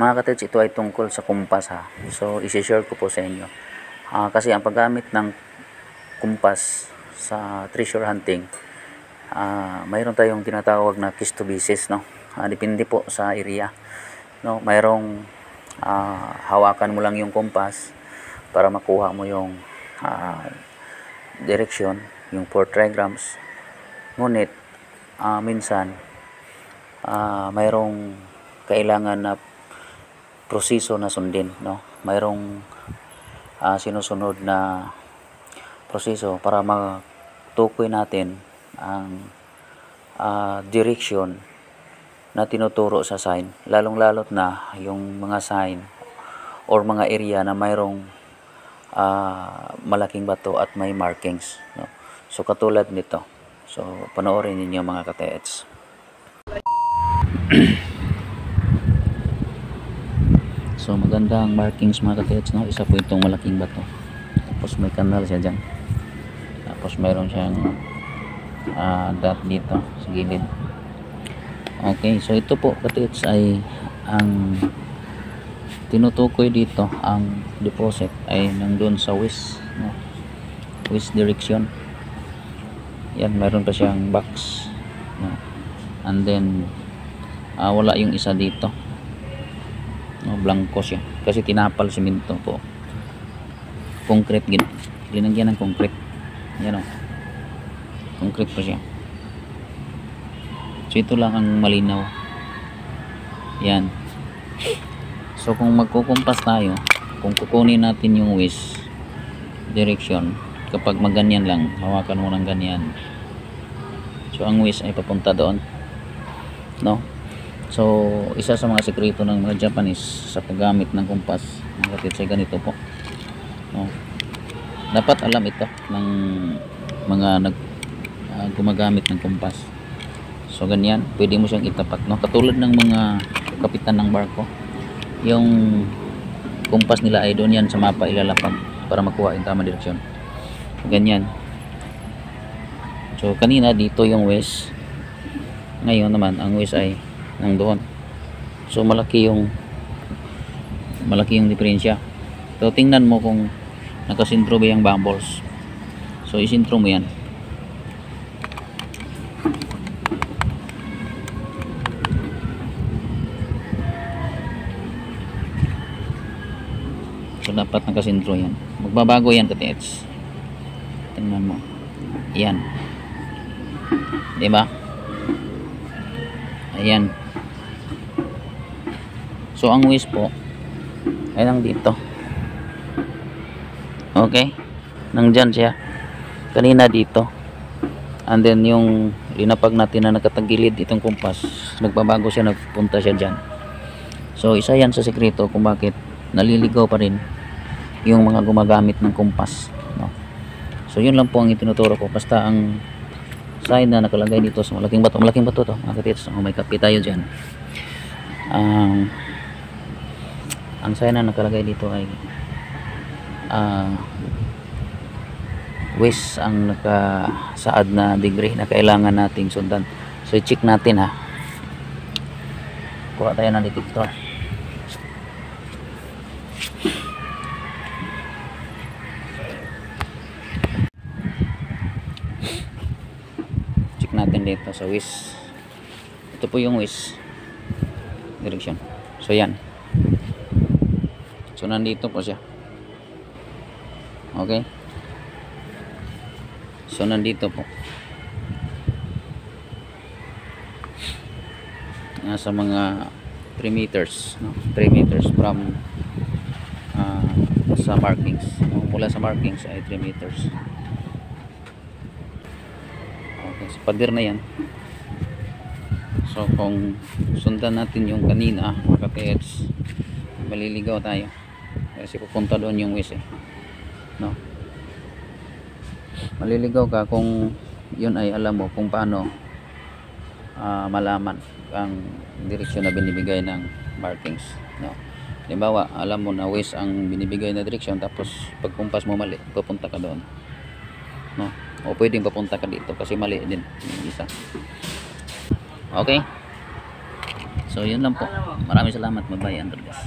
Mga katits, ito ay tungkol sa kumpas ha. So, isi-share ko po sa inyo. Kasi ang paggamit ng kumpas sa treasure hunting, mayroon tayong tinatawag na case to basis, no? Depende po sa area. No? Mayroong hawakan mo lang yung kumpas para makuha mo yung direction, yung 4 trigrams. Ngunit, minsan, mayroong kailangan na proseso na sundin, no? Mayroong sinusunod na proseso para matukoy natin ang direction na tinuturo sa sign, lalong-lalot na yung mga sign or mga area na mayroong malaking bato at may markings, no? So katulad nito. So panoorin niyo mga ka-TEDs. So magandang markings mga ka-TEDs, no? Isa po itong malaking bato. Tapos may kanal siya dyan. Tapos mayroon siyang dot dito sa gilid. Okay, so ito po ka-TEDs ay ang tinutukoy dito, ang deposit ay nandun sa west, no? West direction. Yan, mayroon pa siyang box, no? And then wala yung isa dito, no? Blanco siya kasi tinapal simento po, concrete, linagyan ng concrete. Yan, o, concrete pa siya. So ito lang ang malinaw. Yan. So kung magkukumpas tayo, kung kukunin natin yung west direction, kapag maganyan lang, hawakan mo ng ganyan, so ang west ay papunta doon, no? So isa sa mga sekreto ng mga Japanese sa paggamit ng kumpas, mga ka-TEDs, ay ganito po, no? Dapat alam ito ng mga gumagamit ng kumpas. So ganyan, pwede mo siyang itapat, no? Katulad ng mga kapitan ng barko, yung kumpas nila ay doon yan sa mapa ilalapag para makuha yung tamang direksyon. Ganyan. So kanina dito yung west, ngayon naman ang west ay nandoon. So malaki yung diferensya. So tingnan mo kung nakasintro ba yung bubbles. So isintro mo yan. So dapat nakasintro yan. Magbabago yan ka-TEDs. Tingnan mo. Yan. Diba? Ayan. So ang west po ay lang dito. Okay? Nandyan siya. Kanina dito. And then yung linapag natin na nakatagilid itong kumpas, nagbabago siya, nagpunta siya dyan. So isa yan sa sekreto kung bakit naliligaw pa rin yung mga gumagamit ng kumpas, no? So yun lang po ang itinuturo ko. Basta ang sign na nakalagay dito sa malaking bato to mga ka-TEDs. May kape tayo dyan. Ang sign na nakalagay dito ay west ang nakasaad na degree na kailangan nating sundan. So i-check natin, ha. Kuha tayo ng detector. Natin dito sa west. Ito po yung west direction. So yan. So nandito po siya. Okay. So nandito po. Nasa mga 3 meters, no? 3 meters from sa markings. Mula sa markings ay 3 meters. Sa pader na yan. So kung sundan natin yung kanina mga ka-TEDs, maliligaw tayo kasi pupunta doon yung west, no? Maliligaw ka kung yun ay alam mo kung paano malaman ang direksyon na binibigay ng markings, no? Halimbawa, alam mo na west ang binibigay na direksyon, tapos pagkumpas mo mali, pupunta ka doon, no? O pwedeng papunta ka dito kasi mali din yung isa. Okay? So yun lang po. Maraming salamat. Bye-bye, Andres.